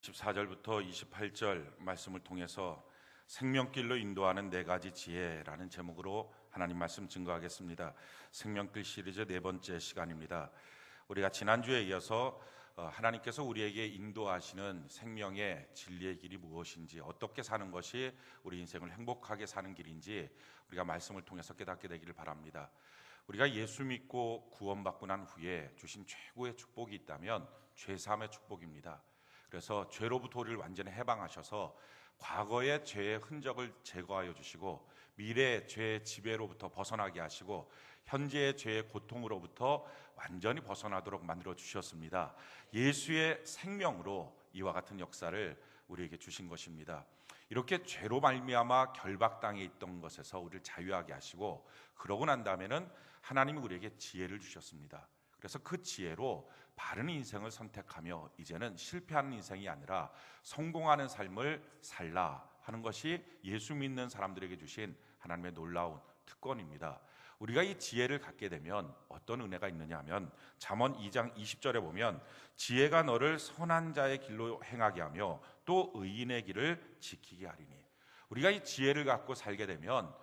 14절부터 28절 말씀을 통해서 생명길로 인도하는 네 가지 지혜라는 제목으로 하나님 말씀 증거하겠습니다. 생명길 시리즈 네 번째 시간입니다. 우리가 지난주에 이어서 하나님께서 우리에게 인도하시는 생명의 진리의 길이 무엇인지, 어떻게 사는 것이 우리 인생을 행복하게 사는 길인지 우리가 말씀을 통해서 깨닫게 되기를 바랍니다. 우리가 예수 믿고 구원받고 난 후에 주신 최고의 축복이 있다면 죄사함의 축복입니다. 그래서 죄로부터 우리를 완전히 해방하셔서 과거의 죄의 흔적을 제거하여 주시고, 미래의 죄의 지배로부터 벗어나게 하시고, 현재의 죄의 고통으로부터 완전히 벗어나도록 만들어 주셨습니다. 예수의 생명으로 이와 같은 역사를 우리에게 주신 것입니다. 이렇게 죄로 말미암아 결박당해 있던 것에서 우리를 자유하게 하시고, 그러고 난 다음에는 하나님이 우리에게 지혜를 주셨습니다. 그래서 그 지혜로 바른 인생을 선택하며 이제는 실패하는 인생이 아니라 성공하는 삶을 살라 하는 것이 예수 믿는 사람들에게 주신 하나님의 놀라운 특권입니다. 우리가 이 지혜를 갖게 되면 어떤 은혜가 있느냐 하면, 잠언 2장 20절에 보면 지혜가 너를 선한 자의 길로 행하게 하며 또 의인의 길을 지키게 하리니, 우리가 이 지혜를 갖고 살게 되면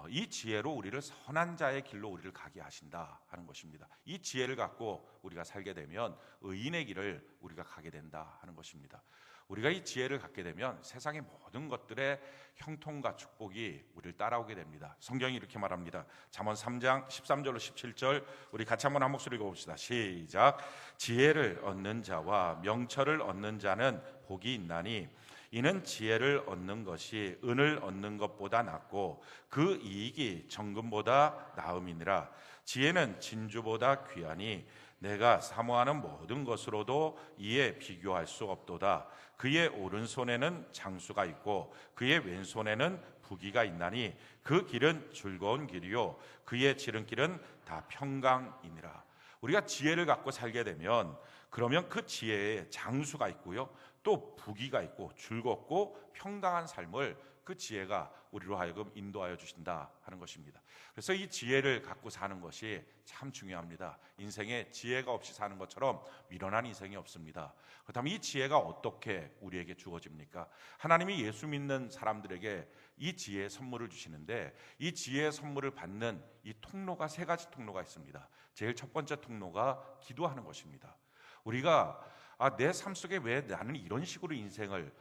이 지혜로 우리를 선한 자의 길로 우리를 가게 하신다 하는 것입니다. 이 지혜를 갖고 우리가 살게 되면 의인의 길을 우리가 가게 된다 하는 것입니다. 우리가 이 지혜를 갖게 되면 세상의 모든 것들의 형통과 축복이 우리를 따라오게 됩니다. 성경이 이렇게 말합니다. 잠언 3장 13절로 17절 우리 같이 한번 한 목소리 읽어봅시다. 시작. 지혜를 얻는 자와 명철을 얻는 자는 복이 있나니 이는 지혜를 얻는 것이 은을 얻는 것보다 낫고 그 이익이 정금보다 나음이니라. 지혜는 진주보다 귀하니 내가 사모하는 모든 것으로도 이에 비교할 수 없도다. 그의 오른손에는 장수가 있고 그의 왼손에는 부귀가 있나니 그 길은 즐거운 길이요 그의 지름길은 다 평강이니라. 우리가 지혜를 갖고 살게 되면 그러면 그 지혜에 장수가 있고요, 또 부귀가 있고 즐겁고 평강한 삶을 그 지혜가 우리로 하여금 인도하여 주신다 하는 것입니다. 그래서 이 지혜를 갖고 사는 것이 참 중요합니다. 인생에 지혜가 없이 사는 것처럼 미련한 인생이 없습니다. 그렇다면 이 지혜가 어떻게 우리에게 주어집니까? 하나님이 예수 믿는 사람들에게 이 지혜의 선물을 주시는데, 이 지혜의 선물을 받는 이 통로가 세 가지 통로가 있습니다. 제일 첫 번째 통로가 기도하는 것입니다. 우리가 내 삶 속에 왜 나는 이런 식으로 인생을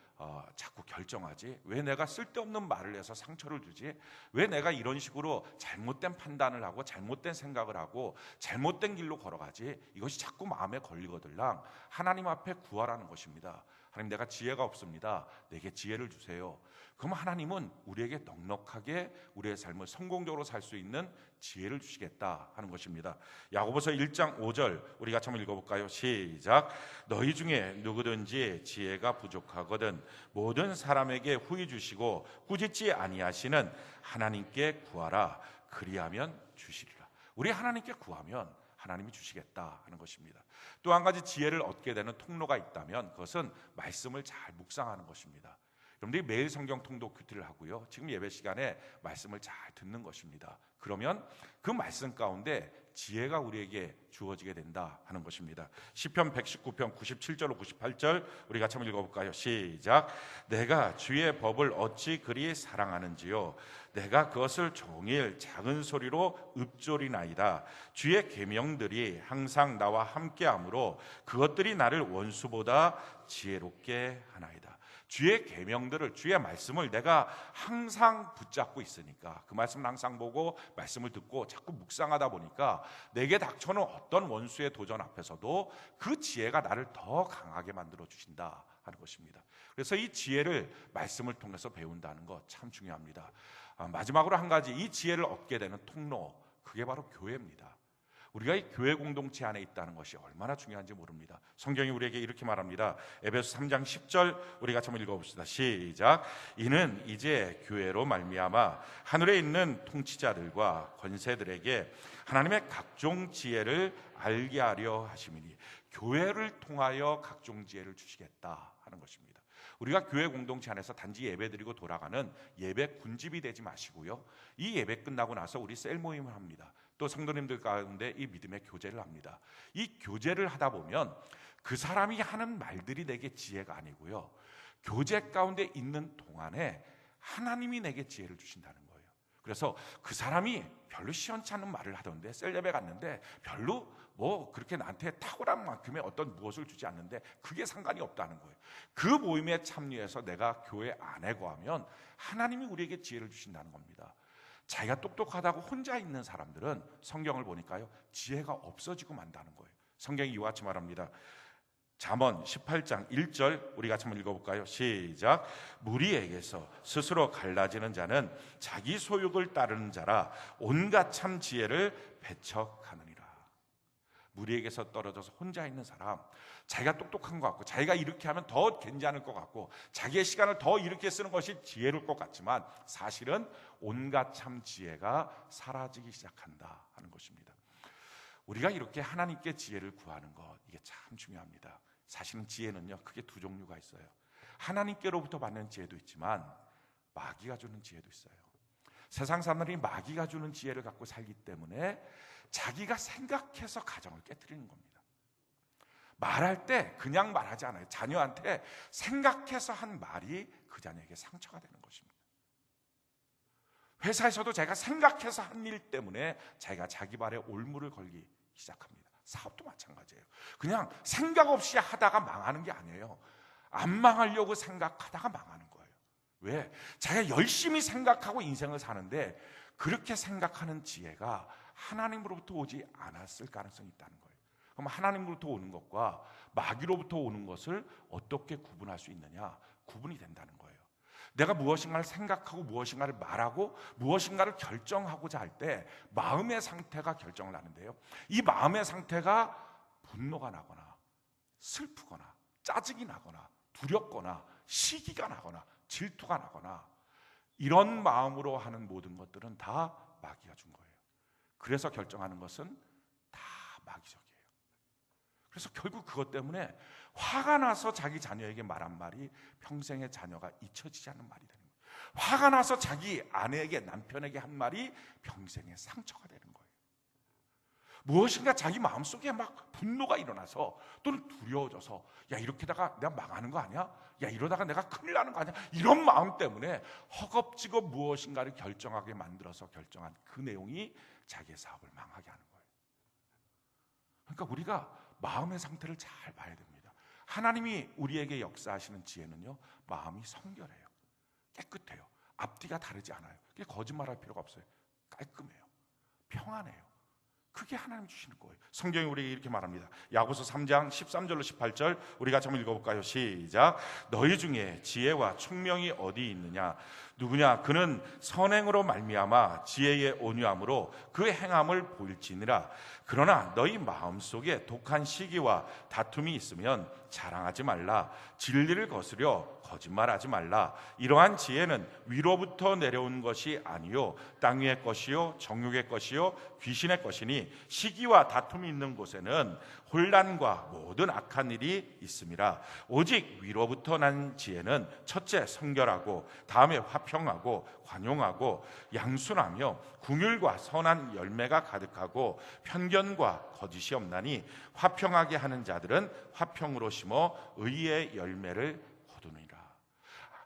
자꾸 결정하지? 왜 내가 쓸데없는 말을 해서 상처를 주지? 왜 내가 이런 식으로 잘못된 판단을 하고 잘못된 생각을 하고 잘못된 길로 걸어가지? 이것이 자꾸 마음에 걸리거들랑 하나님 앞에 구하라는 것입니다. 하나님, 내가 지혜가 없습니다. 내게 지혜를 주세요. 그럼 하나님은 우리에게 넉넉하게 우리의 삶을 성공적으로 살 수 있는 지혜를 주시겠다 하는 것입니다. 야고보서 1장 5절 우리 같이 한번 읽어볼까요? 시작. 너희 중에 누구든지 지혜가 부족하거든 모든 사람에게 후히 주시고 꾸짖지 아니하시는 하나님께 구하라. 그리하면 주시리라. 우리 하나님께 구하면 하나님이 주시겠다 하는 것입니다. 또 한 가지 지혜를 얻게 되는 통로가 있다면 그것은 말씀을 잘 묵상하는 것입니다. 여러분들이 매일 성경 통독 큐티를 하고요, 지금 예배 시간에 말씀을 잘 듣는 것입니다. 그러면 그 말씀 가운데 지혜가 우리에게 주어지게 된다 하는 것입니다. 시편 119편 97절로 98절 우리 같이 한번 읽어볼까요? 시작. 내가 주의 법을 어찌 그리 사랑하는지요 내가 그것을 종일 작은 소리로 읊조리나이다. 주의 계명들이 항상 나와 함께하므로 그것들이 나를 원수보다 지혜롭게 하나이다. 주의 계명들을, 주의 말씀을 내가 항상 붙잡고 있으니까, 그 말씀을 항상 보고 말씀을 듣고 자꾸 묵상하다 보니까 내게 닥쳐오는 어떤 원수의 도전 앞에서도 그 지혜가 나를 더 강하게 만들어 주신다 하는 것입니다. 그래서 이 지혜를 말씀을 통해서 배운다는 것 참 중요합니다. 마지막으로 한 가지, 이 지혜를 얻게 되는 통로, 그게 바로 교회입니다. 우리가 이 교회 공동체 안에 있다는 것이 얼마나 중요한지 모릅니다. 성경이 우리에게 이렇게 말합니다. 에베소 3장 10절 우리 같이 한번 읽어봅시다. 시작. 이는 이제 교회로 말미암아 하늘에 있는 통치자들과 권세들에게 하나님의 각종 지혜를 알게 하려 하심이니, 교회를 통하여 각종 지혜를 주시겠다 하는 것입니다. 우리가 교회 공동체 안에서 단지 예배드리고 돌아가는 예배 군집이 되지 마시고요, 이 예배 끝나고 나서 우리 셀 모임을 합니다. 또 성도님들 가운데 이 믿음의 교제를 합니다. 이 교제를 하다 보면 그 사람이 하는 말들이 내게 지혜가 아니고요, 교제 가운데 있는 동안에 하나님이 내게 지혜를 주신다는 거예요. 그래서 그 사람이 별로 시원치 않은 말을 하던데, 셀럽에 갔는데 별로 그렇게 나한테 탁월한 만큼의 어떤 무엇을 주지 않는데 그게 상관이 없다는 거예요. 그 모임에 참여해서 내가 교회 안에 거하면 하나님이 우리에게 지혜를 주신다는 겁니다. 자기가 똑똑하다고 혼자 있는 사람들은 성경을 보니까요, 지혜가 없어지고 만다는 거예요. 성경이 이와 같이 말합니다. 잠언 18장 1절 우리 같이 한번 읽어볼까요? 시작. 무리에게서 스스로 갈라지는 자는 자기 소욕을 따르는 자라 온갖 참 지혜를 배척하느니라. 무리에게서 떨어져서 혼자 있는 사람, 자기가 똑똑한 것 같고 자기가 이렇게 하면 더 괜찮을 것 같고 자기의 시간을 더 이렇게 쓰는 것이 지혜로울 것 같지만 사실은 온갖 참 지혜가 사라지기 시작한다 하는 것입니다. 우리가 이렇게 하나님께 지혜를 구하는 것, 이게 참 중요합니다. 사실은 지혜는요, 크게 두 종류가 있어요. 하나님께로부터 받는 지혜도 있지만 마귀가 주는 지혜도 있어요. 세상 사람들이 마귀가 주는 지혜를 갖고 살기 때문에 자기가 생각해서 가정을 깨트리는 겁니다. 말할 때 그냥 말하지 않아요. 자녀한테 생각해서 한 말이 그 자녀에게 상처가 되는 것입니다. 회사에서도 자기가 생각해서 한 일 때문에 자기가 자기 발에 올무를 걸기 시작합니다. 사업도 마찬가지예요. 그냥 생각 없이 하다가 망하는 게 아니에요. 안 망하려고 생각하다가 망하는 거예요. 왜? 자기가 열심히 생각하고 인생을 사는데 그렇게 생각하는 지혜가 하나님으로부터 오지 않았을 가능성이 있다는 거예요. 그럼 하나님으로부터 오는 것과 마귀로부터 오는 것을 어떻게 구분할 수 있느냐? 구분이 된다는 거예요. 내가 무엇인가를 생각하고 무엇인가를 말하고 무엇인가를 결정하고자 할 때 마음의 상태가 결정을 하는데요, 이 마음의 상태가 분노가 나거나 슬프거나 짜증이 나거나 두렵거나 시기가 나거나 질투가 나거나 이런 마음으로 하는 모든 것들은 다 마귀가 준 거예요. 그래서 결정하는 것은 다 마귀적이에요. 그래서 결국 그것 때문에 화가 나서 자기 자녀에게 말한 말이 평생의 자녀가 잊혀지지 않는 말이 되는 거예요. 화가 나서 자기 아내에게, 남편에게 한 말이 평생의 상처가 되는 거예요. 무엇인가 자기 마음속에 막 분노가 일어나서 또는 두려워져서 야, 이렇게다가 내가 망하는 거 아니야? 야, 이러다가 내가 큰일 나는 거 아니야? 이런 마음 때문에 허겁지겁 무엇인가를 결정하게 만들어서 결정한 그 내용이 자기의 사업을 망하게 하는 거예요. 그러니까 우리가 마음의 상태를 잘 봐야 됩니다. 하나님이 우리에게 역사하시는 지혜는요, 마음이 성결해요, 깨끗해요, 앞뒤가 다르지 않아요. 거짓말할 필요가 없어요. 깔끔해요, 평안해요. 그게 하나님 주시는 거예요. 성경이 우리에게 이렇게 말합니다. 야고보서 3장 13절로 18절 우리 같이 한번 읽어볼까요? 시작. 너희 중에 지혜와 총명이 어디 있느냐? 누구냐? 그는 선행으로 말미암아 지혜의 온유함으로 그 행함을 보일지니라. 그러나 너희 마음속에 독한 시기와 다툼이 있으면 자랑하지 말라. 진리를 거스려 거짓말하지 말라. 이러한 지혜는 위로부터 내려온 것이 아니요 땅 위의 것이요 정욕의 것이요 귀신의 것이니 시기와 다툼이 있는 곳에는 혼란과 모든 악한 일이 있음이라. 오직 위로부터 난 지혜는 첫째 성결하고 다음에 화평하고 관용하고 양순하며 긍휼과 선한 열매가 가득하고 편견과 거짓이 없나니 화평하게 하는 자들은 화평으로 심어 의의 열매를 거두니라.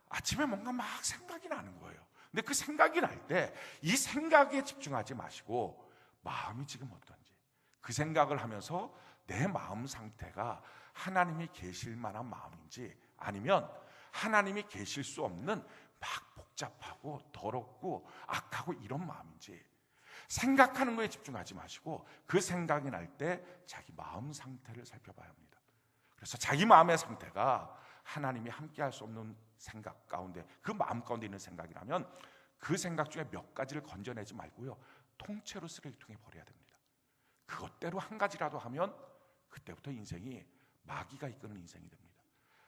아침에 뭔가 막 생각이 나는 거예요. 근데 그 생각이 날 때 이 생각에 집중하지 마시고 마음이 지금 어떤지, 그 생각을 하면서 내 마음 상태가 하나님이 계실 만한 마음인지 아니면 하나님이 계실 수 없는 막 복잡하고 더럽고 악하고 이런 마음인지 생각하는 거에 집중하지 마시고 그 생각이 날 때 자기 마음 상태를 살펴봐야 합니다. 그래서 자기 마음의 상태가 하나님이 함께할 수 없는 생각 가운데, 그 마음 가운데 있는 생각이라면 그 생각 중에 몇 가지를 건져내지 말고요, 통째로 쓰레기통에 버려야 됩니다. 그것대로 한 가지라도 하면 그때부터 인생이 마귀가 이끄는 인생이 됩니다.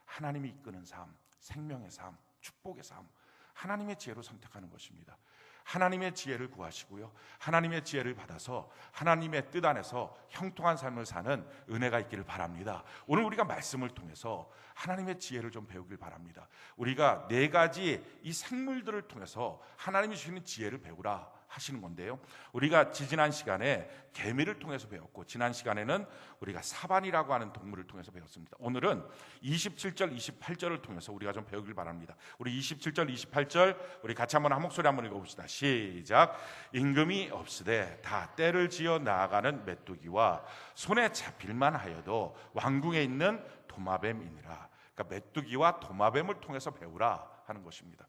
하나님이 이끄는 삶, 생명의 삶, 축복의 삶, 하나님의 지혜로 선택하는 것입니다. 하나님의 지혜를 구하시고요, 하나님의 지혜를 받아서 하나님의 뜻 안에서 형통한 삶을 사는 은혜가 있기를 바랍니다. 오늘 우리가 말씀을 통해서 하나님의 지혜를 좀 배우길 바랍니다. 우리가 4가지 이 생물들을 통해서 하나님이 주시는 지혜를 배우라, 하시는 건데요. 우리가 지난 시간에 개미를 통해서 배웠고, 지난 시간에는 우리가 사반이라고 하는 동물을 통해서 배웠습니다. 오늘은 27절, 28절을 통해서 우리가 좀 배우길 바랍니다. 우리 27절, 28절 우리 같이 한번 한 목소리 한번 읽어봅시다. 시작. 임금이 없으되 다 때를 지어 나아가는 메뚜기와 손에 잡힐만 하여도 왕궁에 있는 도마뱀이니라. 그러니까 메뚜기와 도마뱀을 통해서 배우라 하는 것입니다.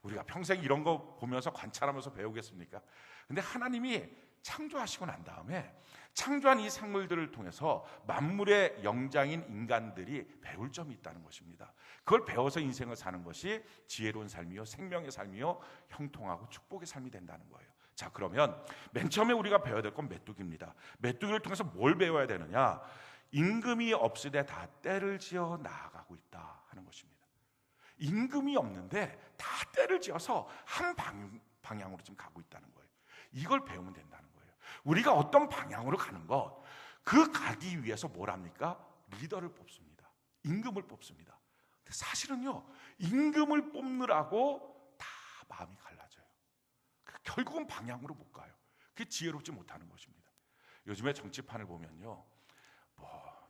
우리가 평생 이런 거 보면서 관찰하면서 배우겠습니까? 근데 하나님이 창조하시고 난 다음에 창조한 이 생물들을 통해서 만물의 영장인 인간들이 배울 점이 있다는 것입니다. 그걸 배워서 인생을 사는 것이 지혜로운 삶이요, 생명의 삶이요, 형통하고 축복의 삶이 된다는 거예요. 자, 그러면 맨 처음에 우리가 배워야 될 건 메뚜기입니다. 메뚜기를 통해서 뭘 배워야 되느냐? 임금이 없으되 다 때를 지어 나아가고 있다 하는 것입니다. 임금이 없는데 다 때를 지어서 한 방향으로 지금 가고 있다는 거예요. 이걸 배우면 된다는 거예요. 우리가 어떤 방향으로 가는 것, 그 가기 위해서 뭘 합니까? 리더를 뽑습니다. 임금을 뽑습니다. 근데 사실은요, 임금을 뽑느라고 다 마음이 갈라져요. 결국은 방향으로 못 가요. 그게 지혜롭지 못하는 것입니다. 요즘에 정치판을 보면요,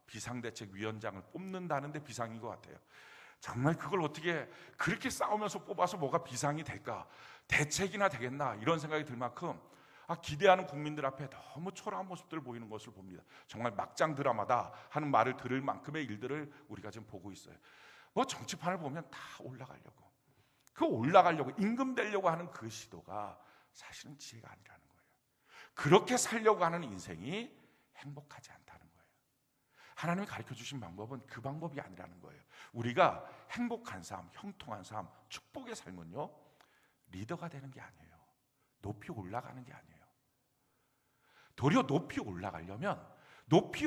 비상대책위원장을 뽑는다는데 비상인 것 같아요. 정말 그걸 어떻게 그렇게 싸우면서 뽑아서 뭐가 비상이 될까? 대책이나 되겠나? 이런 생각이 들 만큼 기대하는 국민들 앞에 너무 초라한 모습들을 보이는 것을 봅니다. 정말 막장 드라마다 하는 말을 들을 만큼의 일들을 우리가 지금 보고 있어요. 정치판을 보면 다 올라가려고 임금 되려고 하는 그 시도가 사실은 지혜가 아니라는 거예요. 그렇게 살려고 하는 인생이 행복하지 않다는 거예요. 하나님이 가르쳐 주신 방법은 그 방법이 아니라는 거예요. 우리가 행복한 삶, 형통한 삶, 축복의 삶은요, 리더가 되는 게 아니에요. 높이 올라가는 게 아니에요. 도리어 높이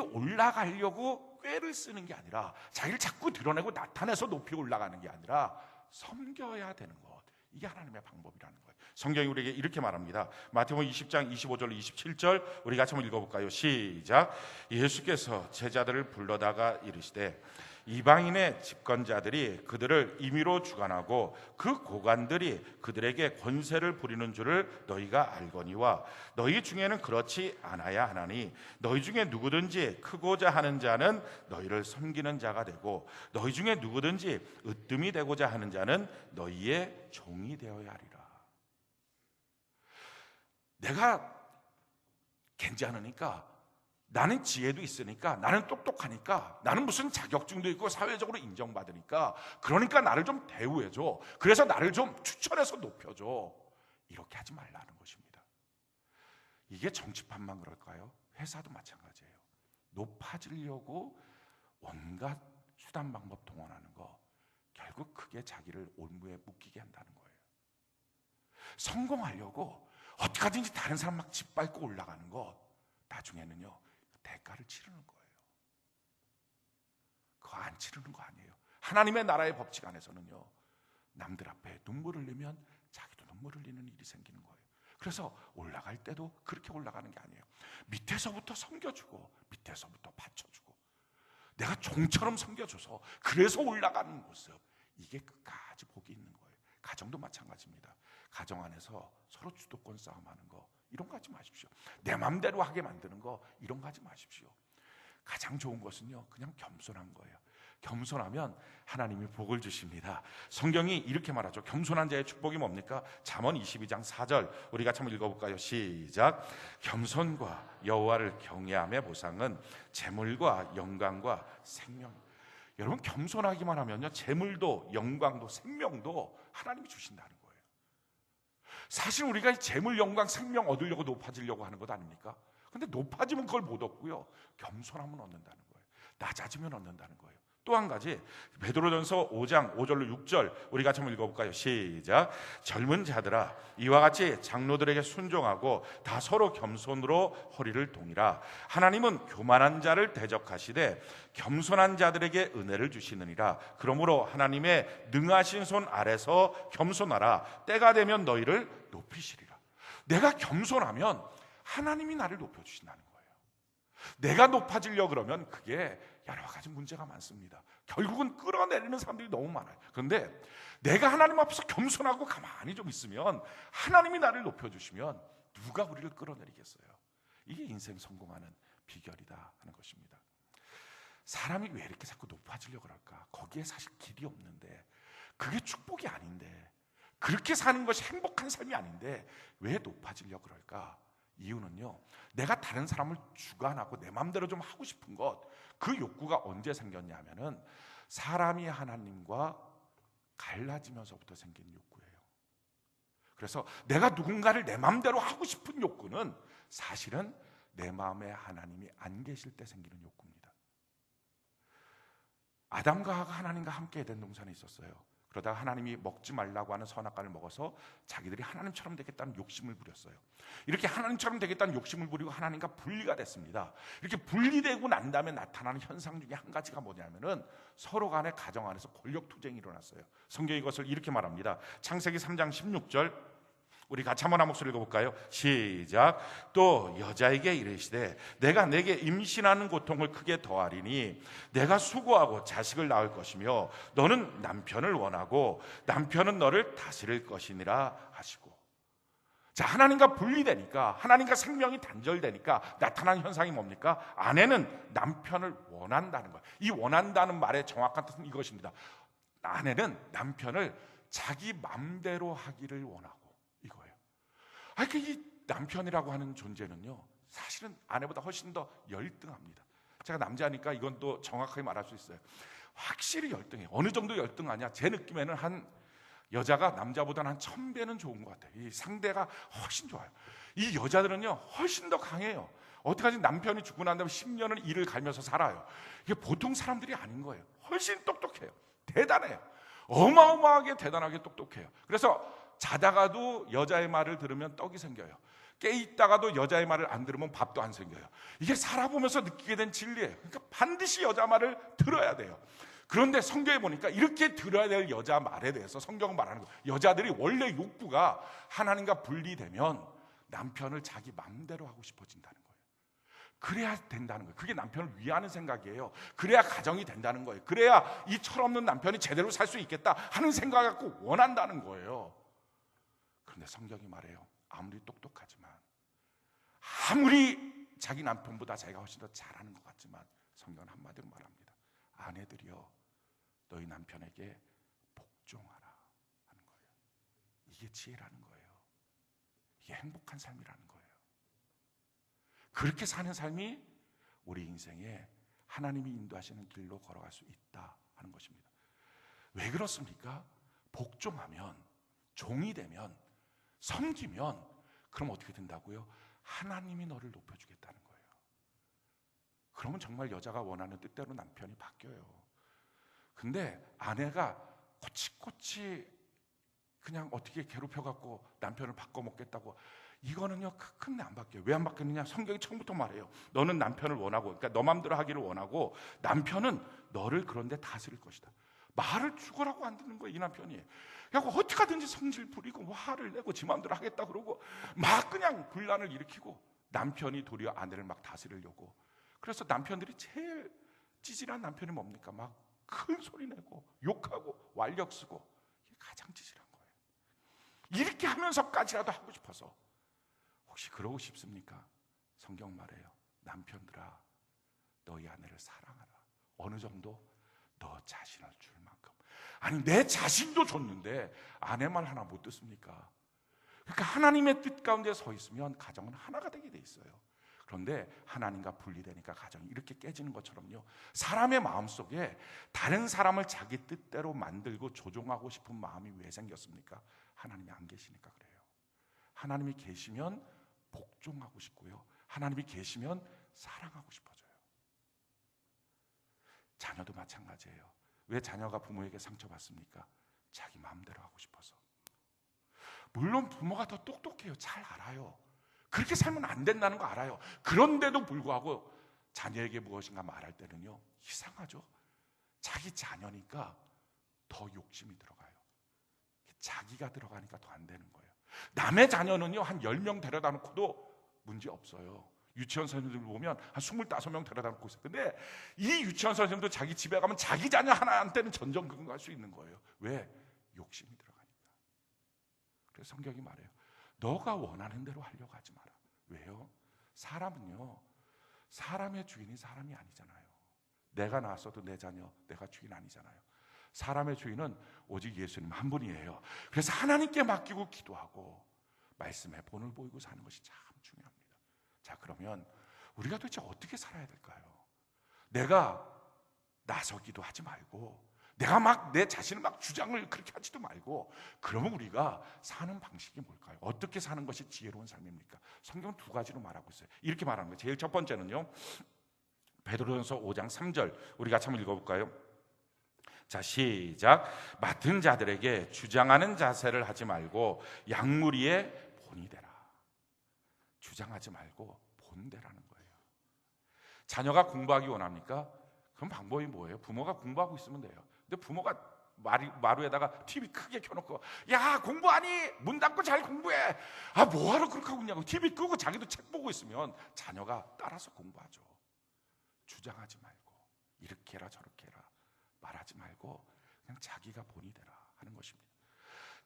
올라가려고 꾀를 쓰는 게 아니라, 자기를 자꾸 드러내고 나타내서 높이 올라가는 게 아니라 섬겨야 되는 것, 이게 하나님의 방법이라는 거예요. 성경이 우리에게 이렇게 말합니다. 마태복음 20장 25절 27절 우리 같이 한번 읽어볼까요? 시작. 예수께서 제자들을 불러다가 이르시되 이방인의 집권자들이 그들을 임의로 주관하고 그 고관들이 그들에게 권세를 부리는 줄을 너희가 알거니와 너희 중에는 그렇지 않아야 하나니 너희 중에 누구든지 크고자 하는 자는 너희를 섬기는 자가 되고 너희 중에 누구든지 으뜸이 되고자 하는 자는 너희의 종이 되어야 하리라. 내가 괜찮으니까, 나는 지혜도 있으니까, 나는 똑똑하니까, 나는 무슨 자격증도 있고 사회적으로 인정받으니까, 그러니까 나를 좀 대우해줘, 그래서 나를 좀 추천해서 높여줘, 이렇게 하지 말라는 것입니다. 이게 정치판만 그럴까요? 회사도 마찬가지예요. 높아지려고 온갖 수단 방법 동원하는 거, 결국 그게 자기를 올무에 묶이게 한다는 거예요. 성공하려고 어떻게든지 다른 사람 막 짓밟고 올라가는 거, 나중에는요 대가를 치르는 거예요. 그거 안 치르는 거 아니에요. 하나님의 나라의 법칙 안에서는요, 남들 앞에 눈물을 흘리면 자기도 눈물을 흘리는 일이 생기는 거예요. 그래서 올라갈 때도 그렇게 올라가는 게 아니에요. 밑에서부터 섬겨주고, 밑에서부터 받쳐주고, 내가 종처럼 섬겨줘서 그래서 올라가는 모습, 이게 끝까지 복이 있는 거예요. 가정도 마찬가지입니다. 가정 안에서 서로 주도권 싸움하는 거, 이런 거 하지 마십시오. 내 맘대로 하게 만드는 거, 이런 거 하지 마십시오. 가장 좋은 것은요, 그냥 겸손한 거예요. 겸손하면 하나님이 복을 주십니다. 성경이 이렇게 말하죠. 겸손한 자의 축복이 뭡니까? 잠언 22장 4절 우리 같이 한번 읽어볼까요? 시작. 겸손과 여호와를 경외함의 보상은 재물과 영광과 생명. 여러분, 겸손하기만 하면요, 재물도 영광도 생명도 하나님이 주신다는 거예요. 사실 우리가 재물, 영광, 생명 얻으려고 높아지려고 하는 것 아닙니까? 근데 높아지면 그걸 못 얻고요, 겸손하면 얻는다는 거예요. 낮아지면 얻는다는 거예요. 또 한 가지, 베드로전서 5장 5절로 6절 우리 같이 한번 읽어볼까요? 시작. 젊은 자들아, 이와 같이 장로들에게 순종하고 다 서로 겸손으로 허리를 동이라. 하나님은 교만한 자를 대적하시되 겸손한 자들에게 은혜를 주시느니라. 그러므로 하나님의 능하신 손 아래서 겸손하라. 때가 되면 너희를 높이시리라. 내가 겸손하면 하나님이 나를 높여주신다는 거예요. 내가 높아지려고 그러면 그게 여러 가지 문제가 많습니다. 결국은 끌어내리는 사람들이 너무 많아요. 그런데 내가 하나님 앞에서 겸손하고 가만히 좀 있으면, 하나님이 나를 높여주시면 누가 우리를 끌어내리겠어요? 이게 인생 성공하는 비결이다 하는 것입니다. 사람이 왜 이렇게 자꾸 높아지려고 그럴까? 거기에 사실 길이 없는데, 그게 축복이 아닌데, 그렇게 사는 것이 행복한 삶이 아닌데 왜 높아지려고 그럴까? 이유는요, 내가 다른 사람을 주관하고 내 마음대로 좀 하고 싶은 것, 그 욕구가 언제 생겼냐면은 사람이 하나님과 갈라지면서부터 생긴 욕구예요. 그래서 내가 누군가를 내 마음대로 하고 싶은 욕구는 사실은 내 마음에 하나님이 안 계실 때 생기는 욕구입니다. 아담과 하와가 하나님과 함께 에덴 동산에 있었어요. 그러다가 하나님이 먹지 말라고 하는 선악과를 먹어서 자기들이 하나님처럼 되겠다는 욕심을 부렸어요. 이렇게 하나님처럼 되겠다는 욕심을 부리고 하나님과 분리가 됐습니다. 이렇게 분리되고 난 다음에 나타나는 현상 중에 한 가지가 뭐냐면은 서로 간의 가정 안에서 권력 투쟁이 일어났어요. 성경이 이것을 이렇게 말합니다. 창세기 3장 16절, 우리 같이 한번 한 목소리 읽어볼까요? 시작. 또 여자에게 이르시되 내가 내게 임신하는 고통을 크게 더하리니 내가 수고하고 자식을 낳을 것이며 너는 남편을 원하고 남편은 너를 다스릴 것이니라 하시고. 자, 하나님과 분리되니까, 하나님과 생명이 단절되니까 나타나는 현상이 뭡니까? 아내는 남편을 원한다는 거예요. 이 원한다는 말의 정확한 뜻은 이것입니다. 아내는 남편을 자기 맘대로 하기를 원하고, 이거예요. 이 남편이라고 하는 존재는요, 사실은 아내보다 훨씬 더 열등합니다. 제가 남자니까 이건 또 정확하게 말할 수 있어요. 확실히 열등해요. 어느 정도 열등하냐? 제 느낌에는 한 여자가 남자보다는 한 1000배는 좋은 것 같아요. 이 상대가 훨씬 좋아요. 이 여자들은요 훨씬 더 강해요. 어떡하지? 남편이 죽고 난 다음에 10년을 이를 갈면서 살아요. 이게 보통 사람들이 아닌 거예요. 훨씬 똑똑해요. 대단해요. 어마어마하게 대단하게 똑똑해요. 그래서 자다가도 여자의 말을 들으면 떡이 생겨요. 깨 있다가도 여자의 말을 안 들으면 밥도 안 생겨요. 이게 살아보면서 느끼게 된 진리예요. 그러니까 반드시 여자 말을 들어야 돼요. 그런데 성경에 보니까 이렇게 들어야 될 여자 말에 대해서 성경은 말하는 거예요. 여자들이 원래 욕구가 하나님과 분리되면 남편을 자기 맘대로 하고 싶어진다는 거예요. 그래야 된다는 거예요. 그게 남편을 위하는 생각이에요. 그래야 가정이 된다는 거예요. 그래야 이 철없는 남편이 제대로 살 수 있겠다 하는 생각을 갖고 원한다는 거예요. 그런데 성경이 말해요. 아무리 똑똑하지만, 아무리 자기 남편보다 자기가 훨씬 더 잘하는 것 같지만, 성경은 한마디로 말합니다. 아내들이여, 너희 남편에게 복종하라 하는 거예요. 이게 지혜라는 거예요. 이게 행복한 삶이라는 거예요. 그렇게 사는 삶이 우리 인생에 하나님이 인도하시는 길로 걸어갈 수 있다 하는 것입니다. 왜 그렇습니까? 복종하면, 종이 되면, 섬기면, 그럼 어떻게 된다고요? 하나님이 너를 높여주겠다는 거예요. 그러면 정말 여자가 원하는 뜻대로 남편이 바뀌어요. 근데 아내가 코치코치 그냥 어떻게 괴롭혀갖고 남편을 바꿔먹겠다고, 이거는요 끝내 안 바뀌어요. 왜 안 바뀌느냐? 성경이 처음부터 말해요. 너는 남편을 원하고, 그러니까 너 맘대로 하기를 원하고, 남편은 너를 그런데 다스릴 것이다. 말을 죽으라고 안 듣는 거예요, 이 남편이. 그래서 어떻게든지 성질 부리고 화를 내고 지 마음대로 하겠다 그러고 막 그냥 분란을 일으키고, 남편이 도리어 아내를 막 다스리려고. 그래서 남편들이 제일 찌질한 남편이 뭡니까? 막 큰 소리 내고 욕하고 완력 쓰고, 이게 가장 찌질한 거예요. 이렇게 하면서까지라도 하고 싶어서. 혹시 그러고 싶습니까? 성경 말해요. 남편들아, 너희 아내를 사랑하라. 어느 정도? 너 자신을 줄 만큼. 아니, 내 자신도 줬는데 아내 말 하나 못 듣습니까? 그러니까 하나님의 뜻 가운데 서 있으면 가정은 하나가 되게 돼 있어요. 그런데 하나님과 분리되니까 가정이 이렇게 깨지는 것처럼요, 사람의 마음속에 다른 사람을 자기 뜻대로 만들고 조종하고 싶은 마음이 왜 생겼습니까? 하나님이 안 계시니까 그래요. 하나님이 계시면 복종하고 싶고요, 하나님이 계시면 사랑하고 싶어져요. 자녀도 마찬가지예요. 왜 자녀가 부모에게 상처받습니까? 자기 마음대로 하고 싶어서. 물론 부모가 더 똑똑해요. 잘 알아요. 그렇게 살면 안 된다는 거 알아요. 그런데도 불구하고 자녀에게 무엇인가 말할 때는요, 이상하죠. 자기 자녀니까 더 욕심이 들어가요. 자기가 들어가니까 더 안 되는 거예요. 남의 자녀는요 한 10명 데려다 놓고도 문제 없어요. 유치원 선생님들 보면 한 25명 데려다 놓고 있어요. 근데 이 유치원 선생님도 자기 집에 가면 자기 자녀 하나한테는 전전긍긍할 수 있는 거예요. 왜? 욕심이 들어가니까. 그래서 성경이 말해요. 너가 원하는 대로 하려고 하지 마라. 왜요? 사람은요, 사람의 주인이 사람이 아니잖아요. 내가 낳았어도 내 자녀, 내가 주인 아니잖아요. 사람의 주인은 오직 예수님 한 분이에요. 그래서 하나님께 맡기고 기도하고 말씀에 본을 보이고 사는 것이 참 중요합니다. 자, 그러면 우리가 도대체 어떻게 살아야 될까요? 내가 나서기도 하지 말고, 내가 막 내 자신을 막 주장을 그렇게 하지도 말고, 그러면 우리가 사는 방식이 뭘까요? 어떻게 사는 것이 지혜로운 삶입니까? 성경 두 가지로 말하고 있어요. 이렇게 말하는 거예요. 제일 첫 번째는요, 베드로전서 5장 3절 우리 같이 한번 읽어볼까요? 자, 시작. 맡은 자들에게 주장하는 자세를 하지 말고 양무리에 본이 되라. 주장하지 말고 본되라는 거예요. 자녀가 공부하기 원합니까? 그럼 방법이 뭐예요? 부모가 공부하고 있으면 돼요. 근데 부모가 마루에다가 TV 크게 켜놓고, 야, 공부하니? 문 닫고 잘 공부해. 아, 뭐하러 그렇게 하고 있냐고 TV 끄고 자기도 책 보고 있으면 자녀가 따라서 공부하죠. 주장하지 말고, 이렇게 해라 저렇게 해라 말하지 말고 그냥 자기가 본이 되라 하는 것입니다.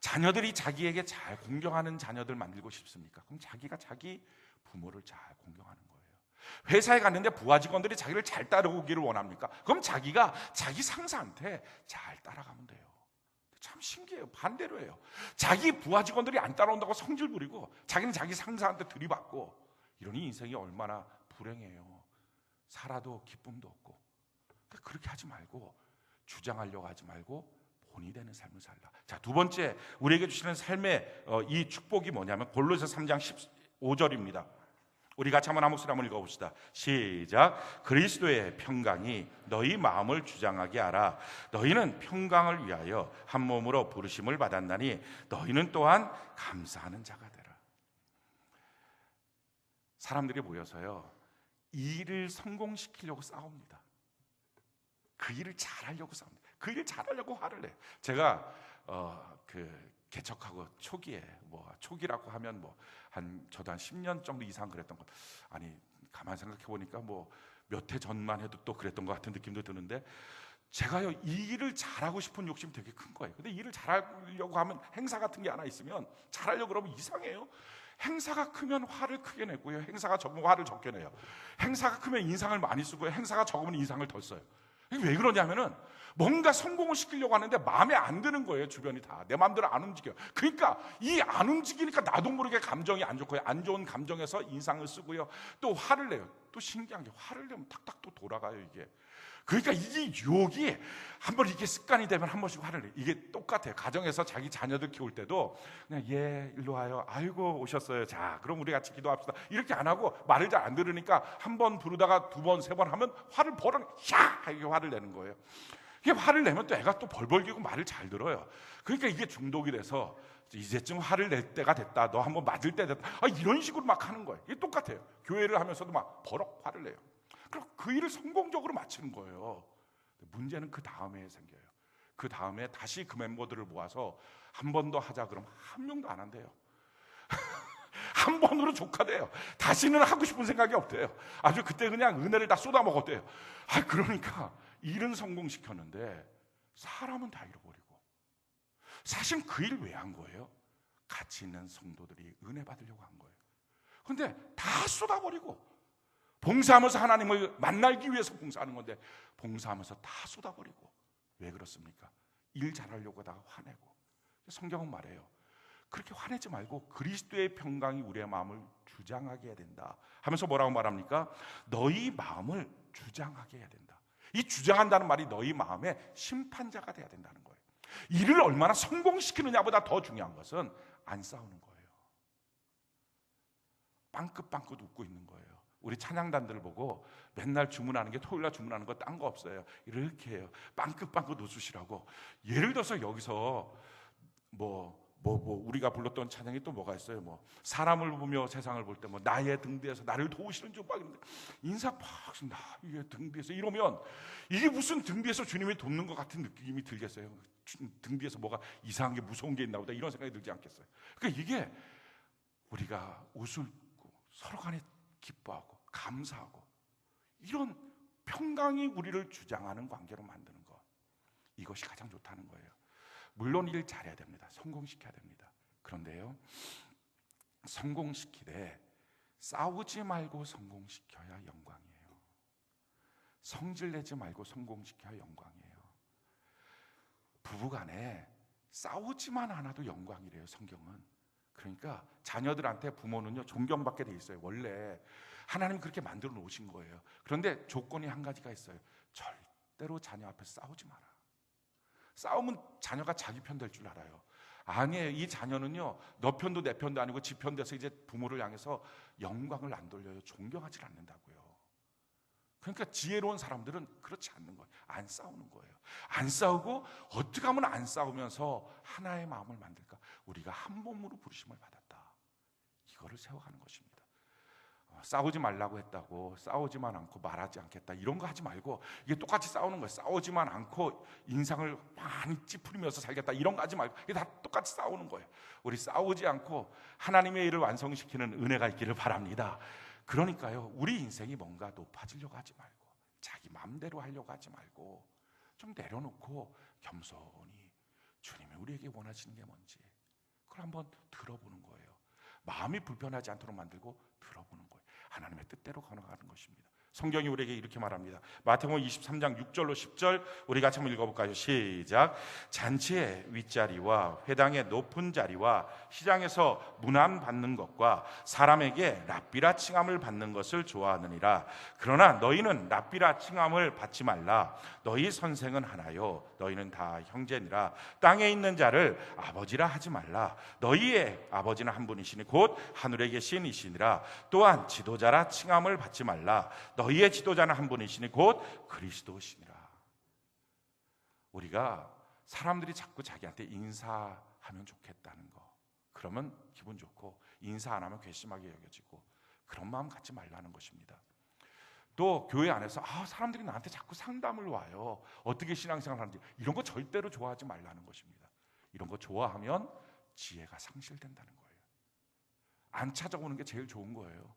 자녀들이 자기에게 잘 공경하는 자녀들 만들고 싶습니까? 그럼 자기가 자기 부모를 잘 공경하는 거예요. 회사에 갔는데 부하 직원들이 자기를 잘 따라오기를 원합니까? 그럼 자기가 자기 상사한테 잘 따라가면 돼요. 참 신기해요. 반대로 해요. 자기 부하 직원들이 안 따라온다고 성질 부리고 자기는 자기 상사한테 들이받고, 이러니 인생이 얼마나 불행해요. 살아도 기쁨도 없고. 그렇게 하지 말고, 주장하려고 하지 말고 본이 되는 삶을 살라. 자, 두 번째 우리에게 주시는 삶의 이 축복이 뭐냐면 골로새 3장 15절입니다. 우리 같이 한번 한 목소리 한번 읽어봅시다. 시작. 그리스도의 평강이 너희 마음을 주장하게 하라. 너희는 평강을 위하여 한 몸으로 부르심을 받았나니 너희는 또한 감사하는 자가 되라. 사람들이 모여서요, 이 일을 성공시키려고 싸웁니다. 그 일을 잘하려고 싸웁니다. 그 일을 잘하려고 화를 내요. 제가 개척하고 초기에 초기라고 하면 저도 한 10년 정도 이상 그랬던 것. 아니, 가만 생각해 보니까 몇 해 전만 해도 또 그랬던 것 같은 느낌도 드는데, 제가요, 이 일을 잘하고 싶은 욕심이 되게 큰 거예요. 근데 일을 잘하려고 하면 행사 같은 게 하나 있으면 잘하려고 그러면 이상해요. 행사가 크면 화를 크게 내고요, 행사가 적으면 화를 적게 내요. 행사가 크면 인상을 많이 쓰고요, 행사가 적으면 인상을 덜 써요. 이게 왜 그러냐면은 뭔가 성공을 시키려고 하는데 마음에 안 드는 거예요. 주변이 다 내 마음대로 안 움직여요. 그러니까 이 안 움직이니까 나도 모르게 감정이 안 좋고요, 안 좋은 감정에서 인상을 쓰고요, 또 화를 내요. 또 신기한 게, 화를 내면 탁탁 또 돌아가요 이게. 그러니까 이게 유혹이 한번 이게 습관이 되면 한 번씩 화를 내요. 이게 똑같아요. 가정에서 자기 자녀들 키울 때도 그냥, 예, 일로 와요. 아이고 오셨어요. 자, 그럼 우리 같이 기도합시다. 이렇게 안 하고 말을 잘 안 들으니까 한 번 부르다가 두 번, 세 번 하면 화를 버럭 야! 이게 화를 내는 거예요. 이게 화를 내면 또 애가 또 벌벌 기고 말을 잘 들어요. 그러니까 이게 중독이 돼서 이제쯤 화를 낼 때가 됐다. 너 한번 맞을 때 됐다. 이런 식으로 막 하는 거예요. 이게 똑같아요. 교회를 하면서도 막 버럭 화를 내요. 그럼 그 일을 성공적으로 마치는 거예요. 문제는 그 다음에 생겨요. 그 다음에 다시 그 멤버들을 모아서 한 번 더 하자 그러면 한 명도 안 한대요. 한 번으로 족하대요. 다시는 하고 싶은 생각이 없대요. 아주 그때 그냥 은혜를 다 쏟아먹었대요. 그러니까 일은 성공시켰는데 사람은 다 잃어버리고. 사실 그 일 왜 한 거예요? 같이 있는 성도들이 은혜 받으려고 한 거예요. 근데 다 쏟아버리고, 봉사하면서 하나님을 만나기 위해서 봉사하는 건데 봉사하면서 다 쏟아버리고. 왜 그렇습니까? 일 잘하려고 하다가 화내고. 성경은 말해요, 그렇게 화내지 말고 그리스도의 평강이 우리의 마음을 주장하게 해야 된다 하면서 뭐라고 말합니까? 너희 마음을 주장하게 해야 된다. 이 주장한다는 말이 너희 마음의 심판자가 돼야 된다는 거예요. 일을 얼마나 성공시키느냐보다 더 중요한 것은 안 싸우는 거예요. 빵긋빵긋 웃고 있는 거예요. 우리 찬양단들을 보고 맨날 주문하는 게, 토요일날 주문하는 거 딴 거 없어요. 이렇게 해요. 빵긋빵긋 웃으시라고. 예를 들어서 여기서 우리가 불렀던 찬양이 또 뭐가 있어요? 사람을 보며 세상을 볼 때 나의 등 뒤에서 나를 도우시는 주, 막 인사 팍 나의 등 뒤에서 이러면 이게 무슨 등 뒤에서 주님이 돕는 것 같은 느낌이 들겠어요? 등 뒤에서 뭐가 이상한 게, 무서운 게 있나 보다, 이런 생각이 들지 않겠어요? 그러니까 이게 우리가 웃고 서로 간에 기뻐하고 감사하고, 이런 평강이 우리를 주장하는 관계로 만드는 것, 이것이 가장 좋다는 거예요. 물론 일 잘해야 됩니다. 성공시켜야 됩니다. 그런데요, 성공시키되 싸우지 말고 성공시켜야 영광이에요. 성질내지 말고 성공시켜야 영광이에요. 부부간에 싸우지만 않아도 영광이래요, 성경은. 그러니까 자녀들한테 부모는요 존경받게 돼 있어요. 원래 하나님 그렇게 만들어 놓으신 거예요. 그런데 조건이 한 가지가 있어요. 절대로 자녀 앞에서 싸우지 마라. 싸우면 자녀가 자기 편 될 줄 알아요. 아니에요. 이 자녀는요 너 편도 내 편도 아니고 지 편 돼서 이제 부모를 향해서 영광을 안 돌려요. 존경하지 않는다고요. 그러니까 지혜로운 사람들은 그렇지 않는 거예요. 안 싸우는 거예요. 안 싸우고 어떻게 하면 안 싸우면서 하나의 마음을 만들까? 우리가 한 몸으로 부르심을 받았다. 이거를 세워가는 것입니다. 싸우지 말라고 했다고 싸우지만 않고 말하지 않겠다 이런 거 하지 말고, 이게 똑같이 싸우는 거예요. 싸우지만 않고 인상을 많이 찌푸리면서 살겠다 이런 거 하지 말고, 이게 다 똑같이 싸우는 거예요. 우리 싸우지 않고 하나님의 일을 완성시키는 은혜가 있기를 바랍니다. 그러니까요 우리 인생이 뭔가 높아지려고 하지 말고 자기 마음대로 하려고 하지 말고 좀 내려놓고 겸손히 주님이 우리에게 원하시는 게 뭔지 그걸 한번 들어보는 거예요. 마음이 불편하지 않도록 만들고 들어보는 거예요. 하나님의 뜻대로 걸어가는 것입니다. 성경이 우리에게 이렇게 말합니다. 마태복음 23장 6절로 10절 우리 같이 한번 읽어볼까요? 시작. 잔치의 윗자리와 회당의 높은 자리와 시장에서 문안 받는 것과 사람에게 랍비라 칭함을 받는 것을 좋아하느니라. 그러나 너희는 랍비라 칭함을 받지 말라. 너희 선생은 하나요 너희는 다 형제니라. 땅에 있는 자를 아버지라 하지 말라. 너희의 아버지는 한 분이시니 곧 하늘에 계신 이시니라. 또한 지도자라 칭함을 받지 말라. 너희의 지도자는 한 분이시니 곧 그리스도시니라. 우리가 사람들이 자꾸 자기한테 인사하면 좋겠다는 거, 그러면 기분 좋고 인사 안 하면 괘씸하게 여겨지고 그런 마음 갖지 말라는 것입니다. 또 교회 안에서 사람들이 나한테 자꾸 상담을 와요. 어떻게 신앙생활 하는지 이런 거 절대로 좋아하지 말라는 것입니다. 이런 거 좋아하면 지혜가 상실된다는 거예요. 안 찾아오는 게 제일 좋은 거예요.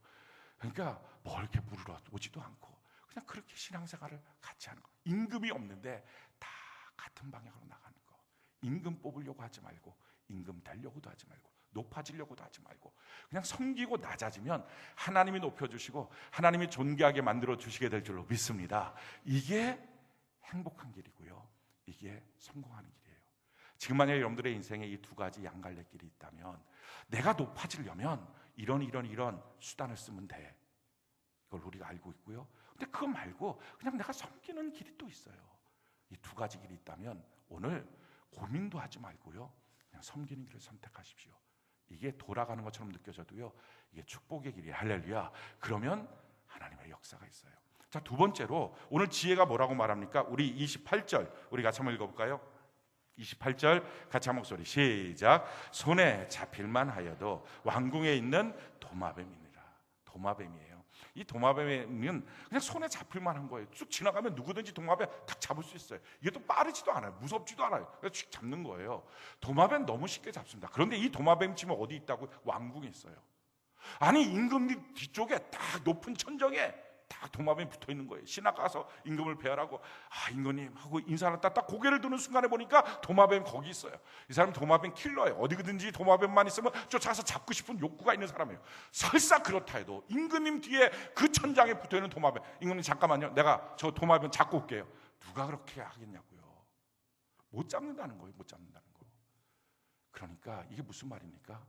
그러니까 뭐 이렇게 물으러 오지도 않고 그냥 그렇게 신앙생활을 같이 하는 거. 임금이 없는데 다 같은 방향으로 나가는 거. 임금 뽑으려고 하지 말고 임금 되려고도 하지 말고 높아지려고도 하지 말고 그냥 섬기고 낮아지면 하나님이 높여주시고 하나님이 존귀하게 만들어 주시게 될 줄로 믿습니다. 이게 행복한 길이고요, 이게 성공하는 길이에요. 지금 만약에 여러분들의 인생에 이 두 가지 양갈래길이 있다면 내가 높아지려면 이런 수단을 쓰면 돼. 이걸 우리가 알고 있고요. 근데 그거 말고 그냥 내가 섬기는 길이 또 있어요. 이 두 가지 길이 있다면 오늘 고민도 하지 말고요, 그냥 섬기는 길을 선택하십시오. 이게 돌아가는 것처럼 느껴져도요, 이게 축복의 길이에요. 할렐루야. 그러면 하나님의 역사가 있어요. 자, 두 번째로 오늘 지혜가 뭐라고 말합니까? 우리 28절 우리 같이 한번 읽어볼까요? 28절 같이 한 목소리 시작. 손에 잡힐만 하여도 왕궁에 있는 도마뱀이니라. 도마뱀이에요. 이 도마뱀은 그냥 손에 잡힐만 한 거예요. 쭉 지나가면 누구든지 도마뱀 딱 잡을 수 있어요. 이게 또 빠르지도 않아요. 무섭지도 않아요. 그래서 쭉 잡는 거예요. 도마뱀 너무 쉽게 잡습니다. 그런데 이 도마뱀 집은 어디 있다고? 왕궁에 있어요. 아니 임금 뒤쪽에 딱 높은 천정에 딱 도마뱀이 붙어 있는 거예요. 신하 가서 임금을 배하라고 임금님 하고 인사를 딱 고개를 드는 순간에 보니까 도마뱀 거기 있어요. 이 사람 도마뱀 킬러예요. 어디든지 도마뱀만 있으면 쫓아가서 잡고 싶은 욕구가 있는 사람이에요. 설사 그렇다 해도 임금님 뒤에 그 천장에 붙어 있는 도마뱀, 임금님 잠깐만요, 내가 저 도마뱀 잡고 올게요. 누가 그렇게 하겠냐고요. 못 잡는다는 거예요. 못 잡는다는 거. 그러니까 이게 무슨 말입니까?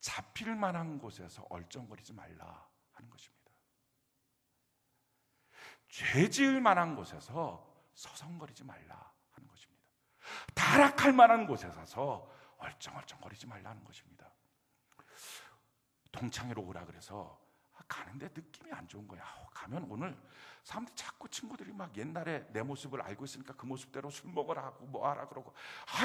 잡힐 만한 곳에서 얼쩡거리지 말라 하는 것입니다. 죄 지을 만한 곳에서 서성거리지 말라 하는 것입니다. 타락할 만한 곳에 서서 얼쩡얼쩡거리지 말라는 것입니다. 동창회로 오라 그래서 가는데 느낌이 안 좋은 거야. 가면 오늘 사람들 자꾸 친구들이 막 옛날에 내 모습을 알고 있으니까 그 모습대로 술 먹으라 하고 뭐 하라 그러고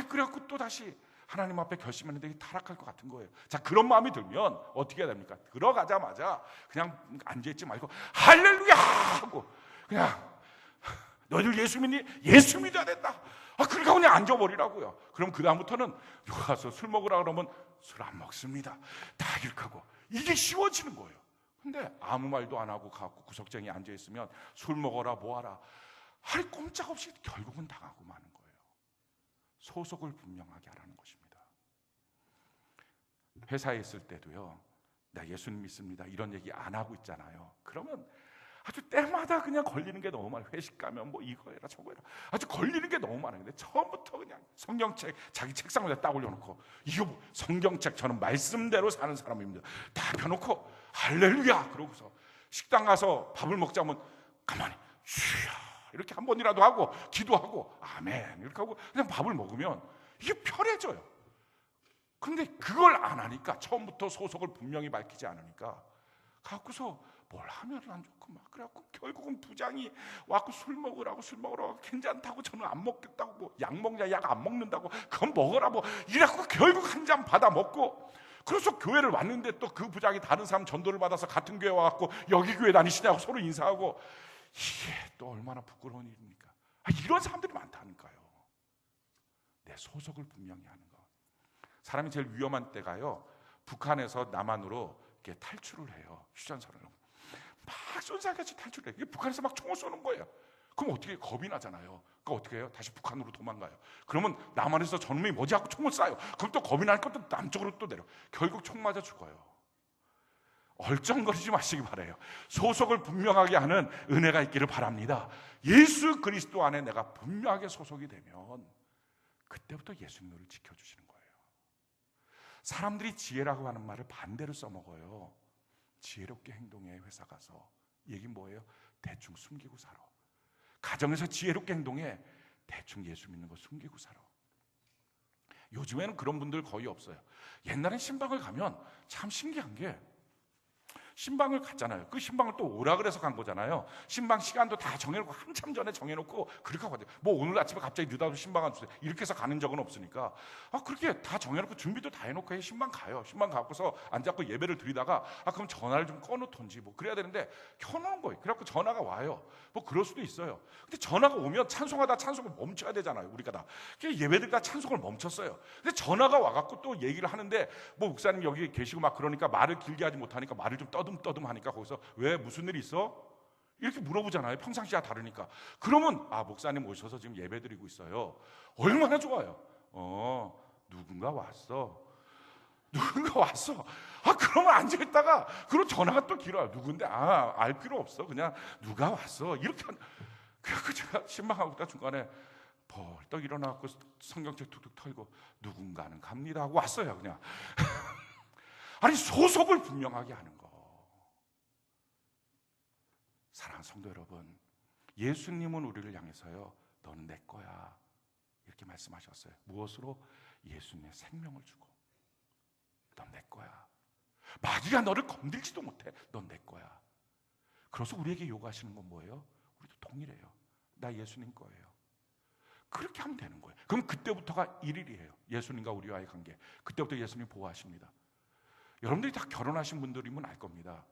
그래갖고 또 다시 하나님 앞에 결심했는데 타락할 것 같은 거예요. 자, 그런 마음이 들면 어떻게 해야 됩니까? 들어가자마자 그냥 앉아있지 말고 할렐루야 하고 그냥 너희들 예수 믿니? 예수 믿어야 된다. 그러니까 그냥 앉아버리라고요. 그럼 그 다음부터는 누가 가서 술 먹으라 그러면 술 안 먹습니다. 다 이렇게 이게 쉬워지는 거예요. 근데 아무 말도 안 하고 가고 구석쟁이 앉아있으면 술 먹어라 뭐하라 꼼짝없이 결국은 당하고 마는 거예요. 소속을 분명하게 하라는 것입니다. 회사에 있을 때도요, 나 예수님 믿습니다 이런 얘기 안 하고 있잖아요. 그러면 아주 때마다 그냥 걸리는 게 너무 많아요. 회식 가면 뭐 이거 해라 저거 해라 아주 걸리는 게 너무 많아요. 근데 처음부터 그냥 성경책 자기 책상 위에 딱 올려놓고 이거 뭐 성경책 저는 말씀대로 사는 사람입니다 다 펴놓고 할렐루야 그러고서 식당 가서 밥을 먹자면 가만히 주여 이렇게 한 번이라도 하고 기도하고 아멘 이렇게 하고 그냥 밥을 먹으면 이게 편해져요. 근데 그걸 안 하니까 처음부터 소속을 분명히 밝히지 않으니까 갖고서 뭘 하면 안 좋고 막 그래갖고 결국은 부장이 와갖고 술 먹으라고 괜찮다고 저는 안 먹겠다고 뭐 약 먹냐 약 안 먹는다고 그건 먹으라 뭐 이래갖고 결국 한 잔 받아 먹고 그래서 교회를 왔는데 또 그 부장이 다른 사람 전도를 받아서 같은 교회 와갖고 여기 교회 다니시냐고 서로 인사하고 이게 또 얼마나 부끄러운 일입니까? 이런 사람들이 많다니까요. 내 소속을 분명히 하는 거. 사람이 제일 위험한 때가요 북한에서 남한으로 이렇게 탈출을 해요. 휴전선을 막 쏜살같이 탈출해요. 이게 북한에서 막 총을 쏘는 거예요. 그럼 어떻게 겁이 나잖아요. 그러니까 어떻게 해요? 다시 북한으로 도망가요. 그러면 남한에서 저놈이 뭐지 하고 총을 쏴요. 그럼 또 겁이 나니까 또 남쪽으로 또 내려. 결국 총 맞아 죽어요. 얼쩡거리지 마시기 바라요. 소속을 분명하게 하는 은혜가 있기를 바랍니다. 예수 그리스도 안에 내가 분명하게 소속이 되면 그때부터 예수님 우리를 지켜주시는 거예요. 사람들이 지혜라고 하는 말을 반대로 써먹어요. 지혜롭게 행동해 회사 가서. 얘기 뭐예요? 대충 숨기고 살아. 가정에서 지혜롭게 행동해 대충 예수 믿는 거 숨기고 살아. 요즘에는 그런 분들 거의 없어요. 옛날엔 신방을 가면 참 신기한 게 신방을 갔잖아요. 그 신방을 또 오라 그래서 간 거잖아요. 신방 시간도 다 정해놓고 한참 전에 정해놓고 그렇게 가거든요. 뭐 오늘 아침에 갑자기 늦어서 신방 안 주세요 이렇게 해서 가는 적은 없으니까 그렇게 다 정해놓고 준비도 다 해놓고 신방 가요. 신방 가고서 앉아서 예배를 드리다가 그럼 전화를 좀 꺼놓던지 뭐 그래야 되는데 켜놓은 거예요. 그래갖고 전화가 와요. 뭐 그럴 수도 있어요. 근데 전화가 오면 찬송을 멈춰야 되잖아요. 우리가 다 예배들 다 찬송을 멈췄어요. 근데 전화가 와갖고 또 얘기를 하는데 뭐 목사님 여기 계시고 막 그러니까 말을 길게 하지 못하니까 말을 좀 떠듬 하니까 거기서 왜 무슨 일 있어? 이렇게 물어보잖아요. 평상시와 다르니까. 그러면 목사님 오셔서 지금 예배드리고 있어요. 얼마나 좋아요. 누군가 왔어. 그러면 앉아있다가 그럼 전화가 또 길어요. 누군데? 알 필요 없어. 그냥 누가 왔어. 이렇게 그래서 제가 신방하고 있다 중간에 벌떡 일어나고 성경책 툭툭 털고 누군가는 갑니다 하고 왔어요. 그냥 아니 소속을 분명하게 하는 거. 사랑하는 성도 여러분, 예수님은 우리를 향해서요 너는 내 거야 이렇게 말씀하셨어요. 무엇으로? 예수님의 생명을 주고 넌 내 거야. 마귀가 너를 건들지도 못해. 넌 내 거야. 그래서 우리에게 요구하시는 건 뭐예요? 우리도 동일해요. 나 예수님 거예요. 그렇게 하면 되는 거예요. 그럼 그때부터가 일일이에요. 예수님과 우리와의 관계. 그때부터 예수님 보호하십니다. 여러분들이 다 결혼하신 분들이면 알 겁니다.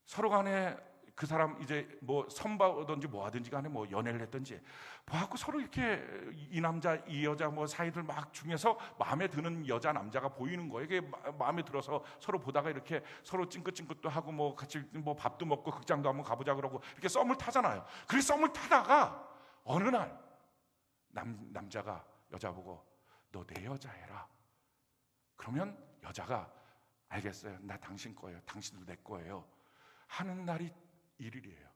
서로 간에 그 사람 이제 뭐 선바든지 뭐 하든지 간에 뭐 연애를 했든지 봐갖고 서로 이렇게 이 남자 이 여자 뭐 사이들 막 중에서 마음에 드는 여자 남자가 보이는 거예요. 이게 마음에 들어서 서로 보다가 이렇게 서로 찡긋찡긋도 하고 뭐 같이 뭐 밥도 먹고 극장도 한번 가보자 그러고 이렇게 썸을 타잖아요. 그렇게 썸을 타다가 어느 날 남자가 여자 보고 너 내 여자 해라. 그러면 여자가 알겠어요. 나 당신 거예요. 당신도 내 거예요. 하는 날이 일일이에요.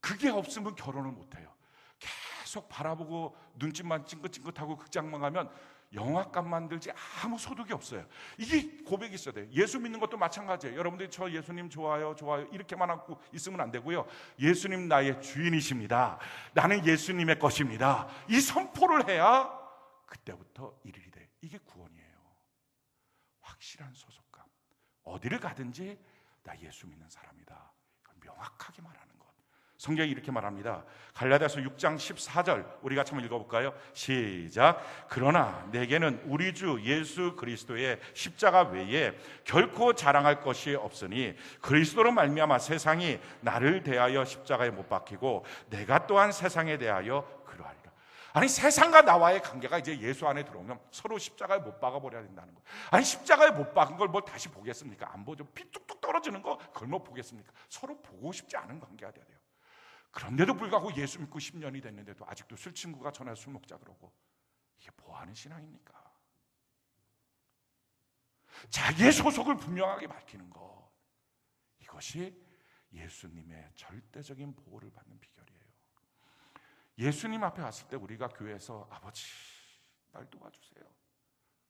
그게 없으면 결혼을 못해요. 계속 바라보고 눈짓만 찡긋찡긋하고 극장만 가면 영화관 만들지 아무 소득이 없어요. 이게 고백이 있어야 돼요. 예수 믿는 것도 마찬가지예요. 여러분들이 저 예수님 좋아요 이렇게만 하고 있으면 안 되고요. 예수님 나의 주인이십니다. 나는 예수님의 것입니다. 이 선포를 해야 그때부터 일일이 돼요. 이게 구원이에요. 확실한 소속감. 어디를 가든지 나 예수 믿는 사람이다. 명확하게 말하는 것. 성경이 이렇게 말합니다. 갈라디아서 6장 14절 우리 같이 한번 읽어볼까요? 시작. 그러나 내게는 우리 주 예수 그리스도의 십자가 외에 결코 자랑할 것이 없으니 그리스도로 말미암아 세상이 나를 대하여 십자가에 못 박히고 내가 또한 세상에 대하여 그러하리라. 아니 세상과 나와의 관계가 이제 예수 안에 들어오면 서로 십자가에 못 박아버려야 된다는 거예요. 아니 십자가에 못 박은 걸 뭐 다시 보겠습니까? 안 보죠. 피 뚝뚝 떨어지는 거 그걸 뭐 보겠습니까? 서로 보고 싶지 않은 관계가 돼야 돼요. 그런데도 불구하고 예수 믿고 10년이 됐는데도 아직도 술 친구가 전화해 술 먹자 그러고 이게 뭐 하는 신앙입니까? 자기의 소속을 분명하게 밝히는 것, 이것이 예수님의 절대적인 보호를 받는 비결이에요. 예수님 앞에 왔을 때 우리가 교회에서 아버지 날 도와주세요,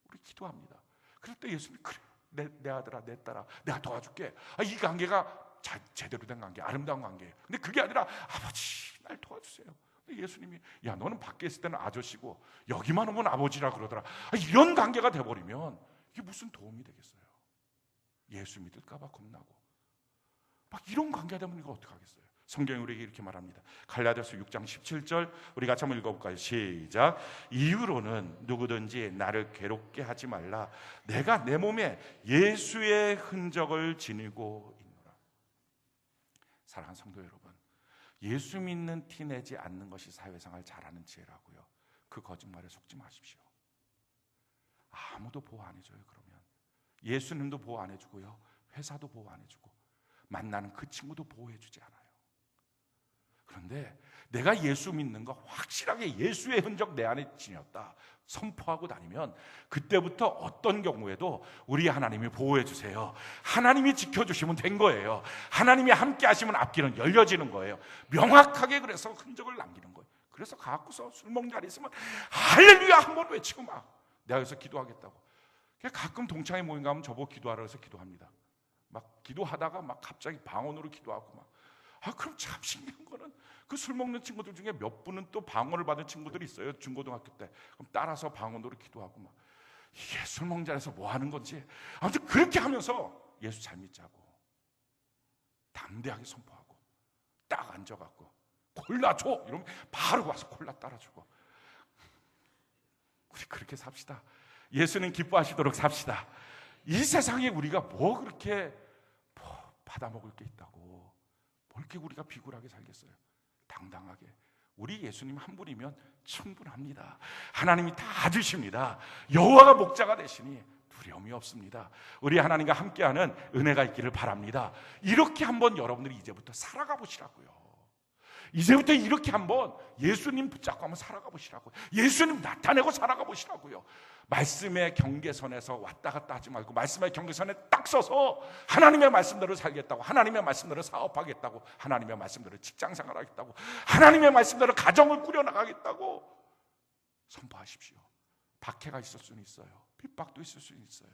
우리 기도합니다. 그럴 때 예수님이 그래, 내 아들아, 내 딸아, 내가 도와줄게. 이 관계가 제대로 된 관계, 아름다운 관계예요. 근데 그게 아니라 아버지 날 도와주세요. 근데 예수님이 야 너는 밖에 있을 때는 아저씨고 여기만 오면 아버지라 그러더라. 이런 관계가 돼버리면 이게 무슨 도움이 되겠어요? 예수 믿을까 봐 겁나고 막 이런 관계가 되면 이거 어떡하겠어요? 성경이 우리에게 이렇게 말합니다. 갈라디아서 6장 17절 우리 같이 한번 읽어볼까요? 시작. 이후로는 누구든지 나를 괴롭게 하지 말라. 내가 내 몸에 예수의 흔적을 지니고 있노라. 사랑하는 성도 여러분, 예수 믿는 티 내지 않는 것이 사회생활 잘하는 지혜라고요. 그 거짓말에 속지 마십시오. 아무도 보호 안 해줘요. 그러면 예수님도 보호 안 해주고요, 회사도 보호 안 해주고 만나는 그 친구도 보호해주지 않아요. 그런데 내가 예수 믿는 거 확실하게 예수의 흔적 내 안에 지녔다 선포하고 다니면 그때부터 어떤 경우에도 우리 하나님이 보호해 주세요, 하나님이 지켜주시면 된 거예요. 하나님이 함께 하시면 앞길은 열려지는 거예요. 명확하게 그래서 흔적을 남기는 거예요. 그래서 가고서 술 먹는 자리 있으면 할렐루야 한번 외치고 막 내가 여기서 기도하겠다고. 가끔 동창회 모임 가면 저보고 기도하라 해서 기도합니다. 막 기도하다가 막 갑자기 방언으로 기도하고 막 그럼 참 신기한 거는 그 술 먹는 친구들 중에 몇 분은 또 방언을 받은 친구들이 있어요. 중고등학교 때. 그럼 따라서 방언으로 기도하고 막 이게 술 먹는 자리에서 뭐 하는 건지 아무튼 그렇게 하면서 예수 잘 믿자고 담대하게 선포하고 딱 앉아갖고 콜라 줘 이러면 바로 와서 콜라 따라주고 우리 그렇게 삽시다. 예수님 기뻐하시도록 삽시다. 이 세상에 우리가 뭐 그렇게 받아먹을 게 있다고 뭐 이렇게 우리가 비굴하게 살겠어요? 당당하게 우리 예수님 한 분이면 충분합니다. 하나님이 다 주십니다. 여호와가 목자가 되시니 두려움이 없습니다. 우리 하나님과 함께하는 은혜가 있기를 바랍니다. 이렇게 한번 여러분들이 이제부터 살아가 보시라고요. 이제부터 이렇게 한번 예수님 붙잡고 한번 살아가 보시라고요. 예수님 나타내고 살아가 보시라고요. 말씀의 경계선에서 왔다 갔다 하지 말고 말씀의 경계선에 딱 서서 하나님의 말씀대로 살겠다고, 하나님의 말씀대로 사업하겠다고, 하나님의 말씀대로 직장생활 하겠다고, 하나님의 말씀대로 가정을 꾸려나가겠다고 선포하십시오. 박해가 있을 수는 있어요. 핍박도 있을 수는 있어요.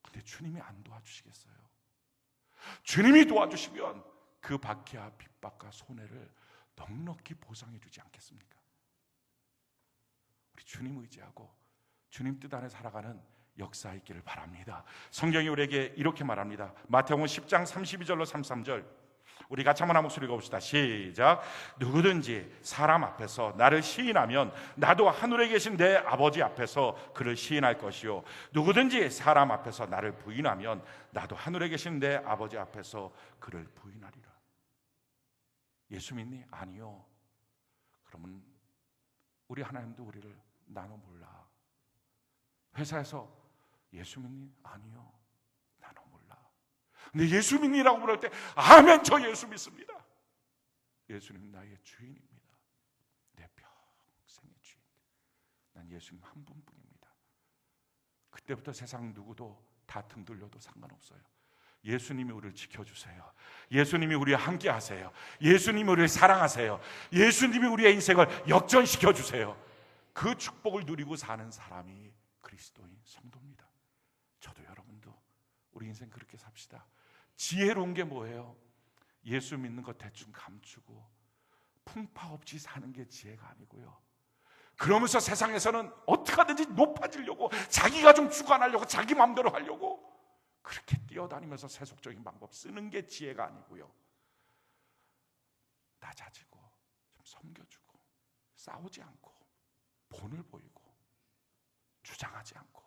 근데 주님이 안 도와주시겠어요? 주님이 도와주시면 그 박해와 핍박과 손해를 넉넉히 보상해 주지 않겠습니까? 우리 주님 의지하고 주님 뜻 안에 살아가는 역사 있기를 바랍니다. 성경이 우리에게 이렇게 말합니다. 마태복음 10장 32절로 33절 우리 같이 한번 한 목소리 읽어봅시다. 시작. 누구든지 사람 앞에서 나를 시인하면 나도 하늘에 계신 내 아버지 앞에서 그를 시인할 것이요 누구든지 사람 앞에서 나를 부인하면 나도 하늘에 계신 내 아버지 앞에서 그를 부인하리라. 예수 믿니? 아니요. 그러면 우리 하나님도 우리를 나눠 몰라. 회사에서 예수 믿니? 아니요. 나눠 몰라. 근데 예수 믿니라고 물을 때 아멘 저 예수 믿습니다. 예수님 나의 주인입니다. 내 평생의 주인. 난 예수님 한 분뿐입니다. 그때부터 세상 누구도 다 등 돌려도 상관없어요. 예수님이 우리를 지켜주세요. 예수님이 우리와 함께 하세요. 예수님이 우리를 사랑하세요. 예수님이 우리의 인생을 역전시켜주세요. 그 축복을 누리고 사는 사람이 그리스도인 성도입니다. 저도 여러분도 우리 인생 그렇게 삽시다. 지혜로운 게 뭐예요? 예수 믿는 것 대충 감추고 풍파 없이 사는 게 지혜가 아니고요, 그러면서 세상에서는 어떻게 하든지 높아지려고 자기가 좀 주관하려고 자기 마음대로 하려고 그렇게 뛰어다니면서 세속적인 방법 쓰는 게 지혜가 아니고요, 낮아지고 좀 섬겨주고 싸우지 않고 본을 보이고 주장하지 않고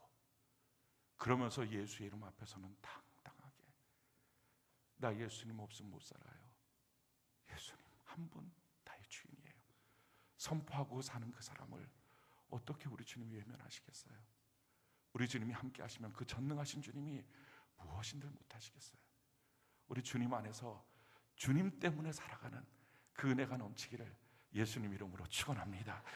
그러면서 예수의 이름 앞에서는 당당하게 나 예수님 없으면 못 살아요. 예수님 한 분 나의 주인이에요. 선포하고 사는 그 사람을 어떻게 우리 주님이 외면하시겠어요? 우리 주님이 함께 하시면 그 전능하신 주님이 무엇인들 못하시겠어요? 우리 주님 안에서 주님 때문에 살아가는 그 은혜가 넘치기를 예수님 이름으로 축원합니다.